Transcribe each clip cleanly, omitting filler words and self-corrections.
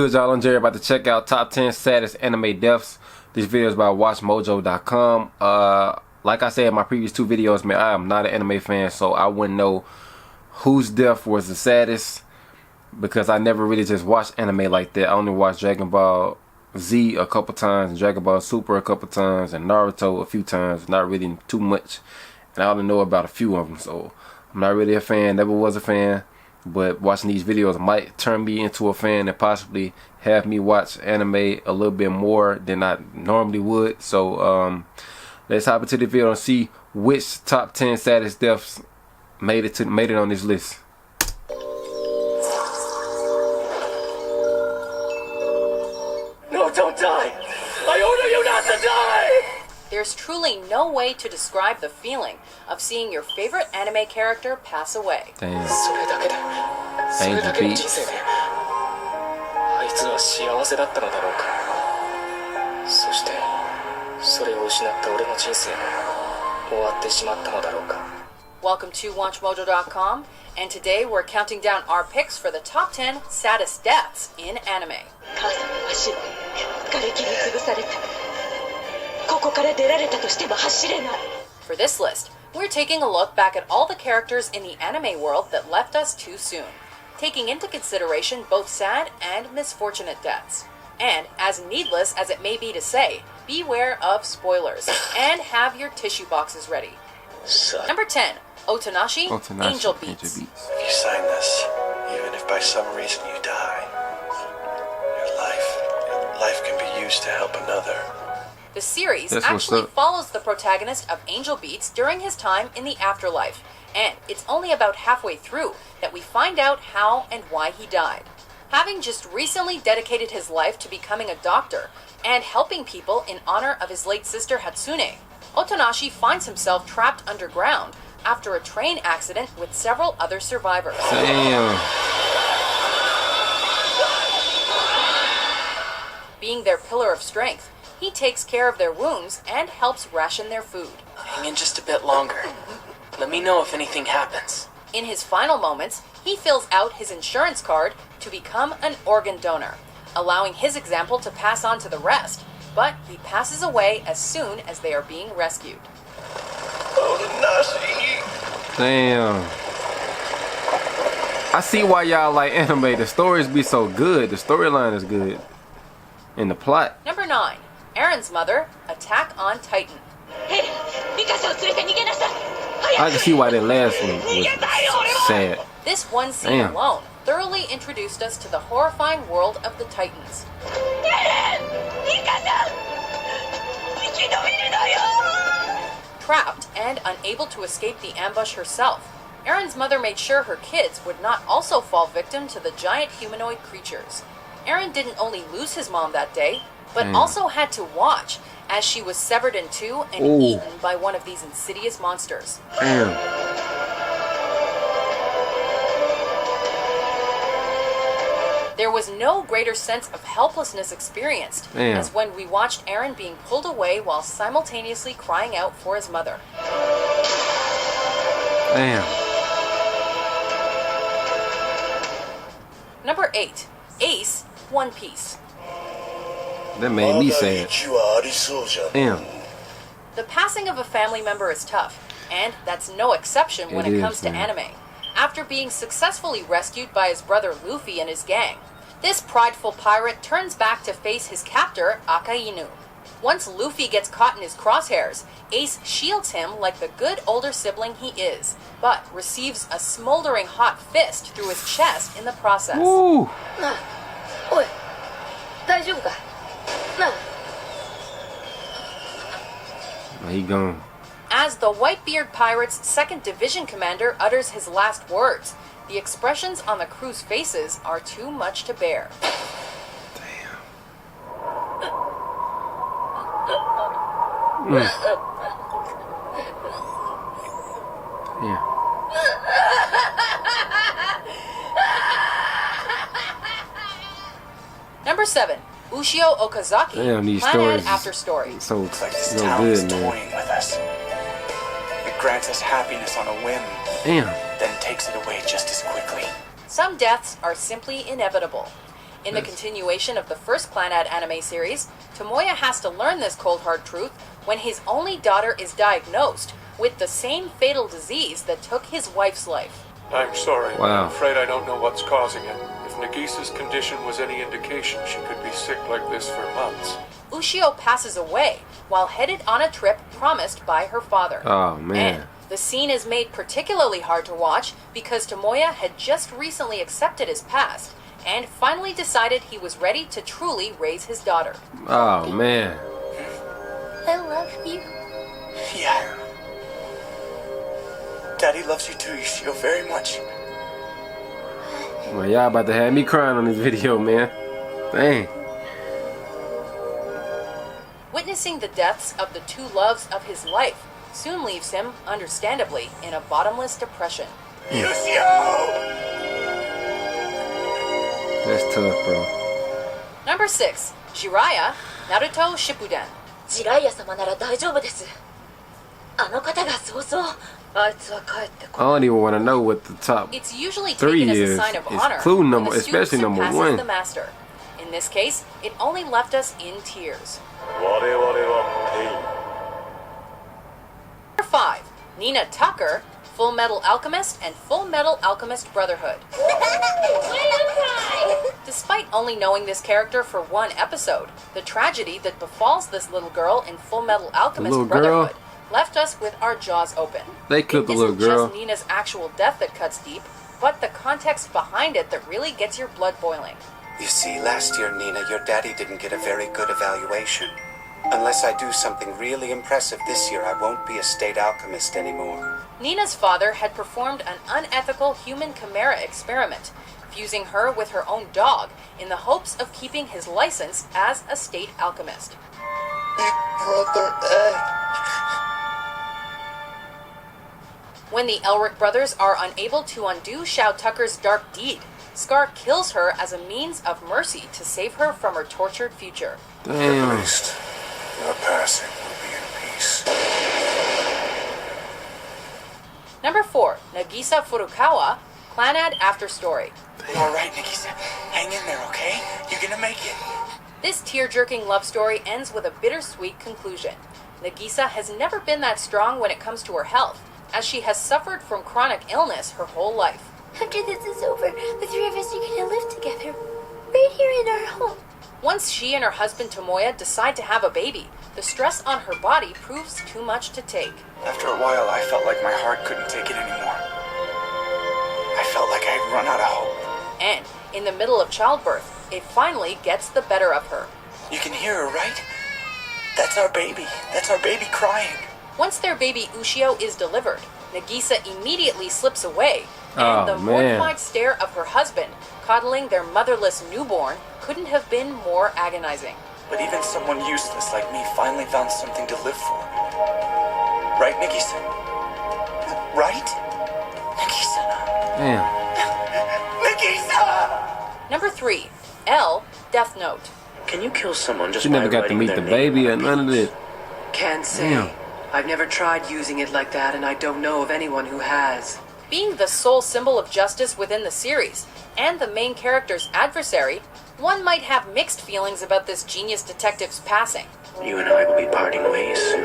good, y'all? I'm Jerry, about to check out top 10 saddest anime deaths. This video is by WatchMojo.com. Like I said in my previous two videos, man, I am not an anime fan, so I wouldn't know whose death was the saddest because I never really just watched anime like that. I only watched Dragon Ball Z a couple times, and Dragon Ball Super a couple times, and Naruto a few times. Not really too much, and I only know about a few of them, so I'm not really a fan. Never was a fan. But watching these videos might turn me into a fan and possibly have me watch anime a little bit more than I normally would. So let's hop into the video and see which top 10 saddest deaths made it on this list. No, don't die! I order you not to die! There's truly no way to describe the feeling of seeing your favorite anime character pass away. Damn. Angel Beats. Welcome to WatchMojo.com, and today we're counting down our picks for the top 10 saddest deaths in anime. For this list, we're taking a look back at all the characters in the anime world that left us too soon, taking into consideration both sad and misfortunate deaths. And as needless as it may be to say, beware of spoilers and have your tissue boxes ready. Number 10, Otonashi, Angel Beats. If you sign this, even if by some reason you die, your life can be used to help another. The series actually follows the protagonist of Angel Beats during his time in the afterlife, and it's only about halfway through that we find out how and why he died. Having just recently dedicated his life to becoming a doctor and helping people in honor of his late sister Hatsune, Otonashi finds himself trapped underground after a train accident with several other survivors. Damn. Being their pillar of strength, he takes care of their wounds and helps ration their food. Hang in just a bit longer. Let me know if anything happens. In his final moments, he fills out his insurance card to become an organ donor, allowing his example to pass on to the rest, but he passes away as soon as they are being rescued. Damn. I see why y'all like anime. The stories be so good. The storyline is good. And the plot. Number 9. Aaron's mother, Attack on Titan. I can see why that last one was sad. This one scene alone thoroughly introduced us to the horrifying world of the Titans. Trapped and unable to escape the ambush herself, Aaron's mother made sure her kids would not also fall victim to the giant humanoid creatures. Aaron didn't only lose his mom that day, but also had to watch as she was severed in two and eaten by one of these insidious monsters. There was no greater sense of helplessness experienced as when we watched Aaron being pulled away while simultaneously crying out for his mother. Number 8, Ace, One Piece. That made me sad. Damn. The passing of a family member is tough, and that's no exception when it comes to anime. After being successfully rescued by his brother Luffy and his gang, this prideful pirate turns back to face his captor, Akainu. Once Luffy gets caught in his crosshairs, Ace shields him like the good older sibling he is, but receives a smoldering hot fist through his chest in the process. He gone. As the Whitebeard Pirate's 2nd Division commander utters his last words, the expressions on the crew's faces are too much to bear. Damn. Number 7. Ushio Okazaki, Damn, these Planet stories After Story. So Looks like this no town good, is man. toying with us. It grants us happiness on a whim, Damn. then takes it away just as quickly. Some deaths are simply inevitable. In the continuation of the first Clannad anime series, Tomoya has to learn this cold hard truth when his only daughter is diagnosed with the same fatal disease that took his wife's life. I'm sorry. Wow. I'm afraid I don't know what's causing it. If Nagisa's condition was any indication, she could be sick like this for months. Ushio passes away while headed on a trip promised by her father. Oh, man. And the scene is made particularly hard to watch because Tomoya had just recently accepted his past and finally decided he was ready to truly raise his daughter. Oh, man. I love you. Yeah. Daddy loves you too, Yoshio, very much. Well, y'all about to have me crying on this video, man. Dang. Witnessing the deaths of the two loves of his life soon leaves him, understandably, in a bottomless depression. Yoshio! That's tough, bro. Number 6. Jiraiya, Naruto Shippuden. ジライア様なら大丈夫です。あの方がそうそう。あいつは帰ってこ I don't even want to know what the top It's usually 3 taken as a is. sign of It's honor clue when number, the student especially number surpasses 1. the master. In this case, it only left us in tears. 我々はペイン Number 5. Nina Tucker, Full Metal Alchemist and Full Metal Alchemist Brotherhood. Despite only knowing this character for one episode, the tragedy that befalls this little girl in Full Metal Alchemist little girl? Brotherhood left us with our jaws open. They killed the little It isn't girl. just Nina's actual death that cuts deep, but the context behind it that really gets your blood boiling. You see, last year, Nina, your daddy didn't get a very good evaluation. Unless I do something really impressive this year, I won't be a state alchemist anymore. Nina's father had performed an unethical human chimera experiment, fusing her with her own dog in the hopes of keeping his license as a state alchemist. Big brother Ed. When the Elric brothers are unable to undo Shao Tucker's dark deed, Scar kills her as a means of mercy to save her from her tortured future. Damn. Least, your passing will be in peace. Number 4. Nagisa Furukawa, Clannad After Story. All right, Nagisa. Hang in there, okay? You're gonna make it. This tear-jerking love story ends with a bittersweet conclusion. Nagisa has never been that strong when it comes to her health, as she has suffered from chronic illness her whole life. After this is over, the three of us are gonna live together. Right here in our home. Once she and her husband Tomoya decide to have a baby, the stress on her body proves too much to take. After a while, I felt like my heart couldn't take it anymore. I felt like I'd run out of hope. And, in the middle of childbirth, it finally gets the better of her. You can hear her, right? That's our baby. That's our baby crying. Once their baby Ushio is delivered, Nagisa immediately slips away, and Oh, the man. mortified stare of her husband, coddling their motherless newborn, couldn't have been more agonizing. But even someone useless like me finally found something to live for. Right, Nagisa? Right? Nagisa? Damn. Nagisa! Number 3. L. Death Note. Can you kill someone just She by never got to writing meet their the name baby or on a none of piece? this. Can't say. Damn. I've never tried using it like that, and I don't know of anyone who has. Being the sole symbol of justice within the series, and the main character's adversary, one might have mixed feelings about this genius detective's passing. You and I will be parting ways soon.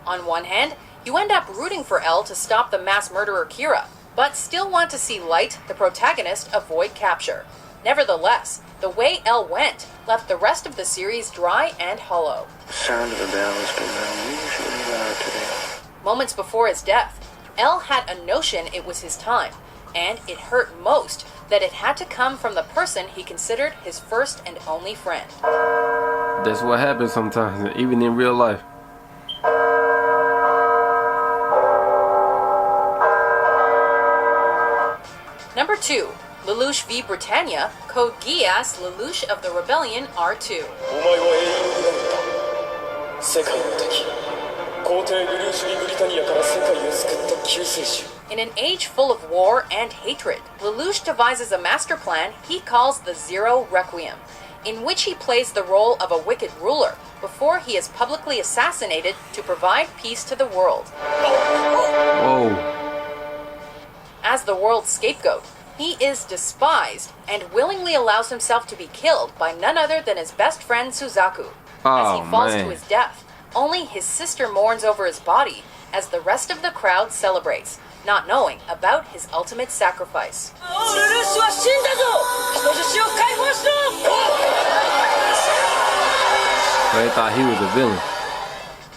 On one hand, you end up rooting for L to stop the mass murderer Kira, but still want to see Light, the protagonist, avoid capture. Nevertheless, the way L went left the rest of the series dry and hollow. The sound of the bell has been unusually loud today. Moments before his death, L had a notion it was his time, and it hurt most that it had to come from the person he considered his first and only friend. That's what happens sometimes, even in real life. Number 2. Lelouch v. Britannia, Code Geass Lelouch of the Rebellion R2. お前は英雄なんだ。世界の敵。皇帝ルルーシュ・リ・ブリタニアから世界を救った救世主。 In an age full of war and hatred, Lelouch devises a master plan he calls the Zero Requiem, in which he plays the role of a wicked ruler before he is publicly assassinated to provide peace to the world. Whoa. As the world's scapegoat, He is despised and willingly allows himself to be killed by none other than his best friend Suzaku. As he falls to his death, only his sister mourns over his body as the rest of the crowd celebrates, not knowing about his ultimate sacrifice. They thought he was a villain.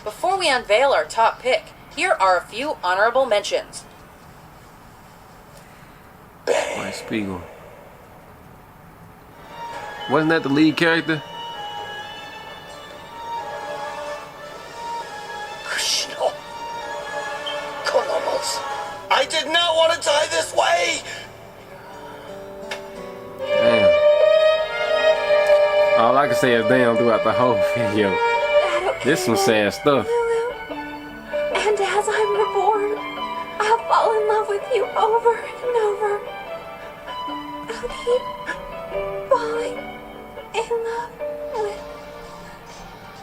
Before we unveil our top pick, here are a few honorable mentions. Mike Spiegel. Wasn't that the lead character? Kushino. Konomos. I did not want to die this way! Damn. All I can say is damn throughout the whole video. This some sad stuff. And as I'm reborn, I'll fall in love with you over and over. I'll keep falling in love with...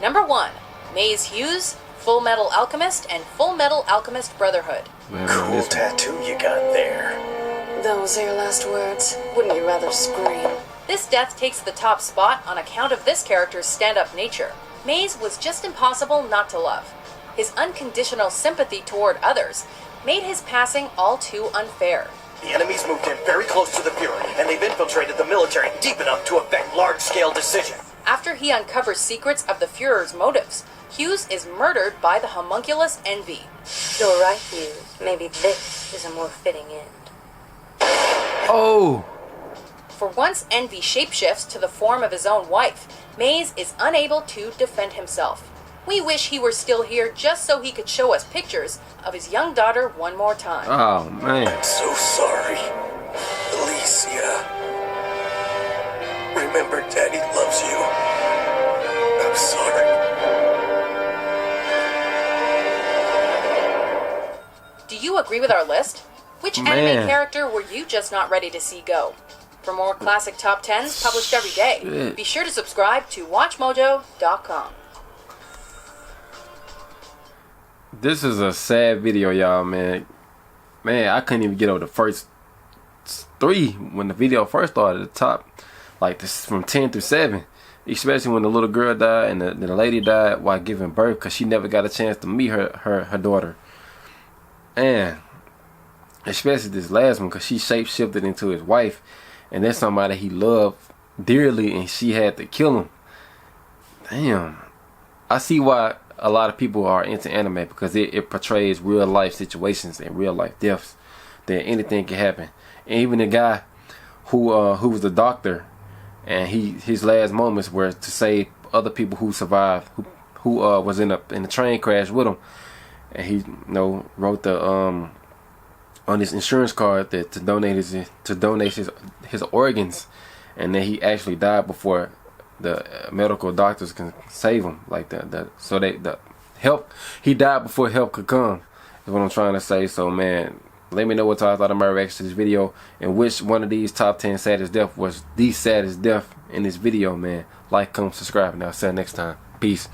Number 1, Maze Hughes, Full Metal Alchemist, and Full Metal Alchemist Brotherhood. Cool tattoo you got there. Those are your last words. Wouldn't you rather scream? This death takes the top spot on account of this character's stand-up nature. Maze was just impossible not to love. His unconditional sympathy toward others made his passing all too unfair. The enemies moved in very close to the Fuhrer, and they've infiltrated the military deep enough to affect large-scale decisions. After he uncovers secrets of the Fuhrer's motives, Hughes is murdered by the homunculus Envy. You're right, Hughes. Maybe this is a more fitting end. Oh! For once Envy shapeshifts to the form of his own wife, Maze is unable to defend himself. We wish he were still here just so he could show us pictures of his young daughter one more time. Oh, man. I'm so sorry, Alicia. Remember, Daddy loves you. I'm sorry. Do you agree with our list? Which anime character were you just not ready to see go? For more classic top 10s published every day, be sure to subscribe to WatchMojo.com. This is a sad video, y'all, man. Man, I couldn't even get over the first 3 when the video first started. The top, like this, from 10 through 7. Especially when the little girl died and the lady died while giving birth, because she never got a chance to meet her daughter. And especially this last one, because she shape-shifted into his wife, and then somebody he loved dearly, and she had to kill him. Damn. I see why a lot of people are into anime, because it portrays real life situations and real life deaths, that anything can happen. And even the guy who was a doctor, and his last moments were to save other people who survived, who was in the train crash with him, and he wrote the on his insurance card that to donate his organs, and then he actually died before the medical doctors can save him. Like he died before help could come, is what I'm trying to say. So man, let me know what y'all thought of my reaction to this video, and which one of these top 10 saddest death was the saddest death in this video, man. Like, comment, subscribe, and I'll see you next time. Peace.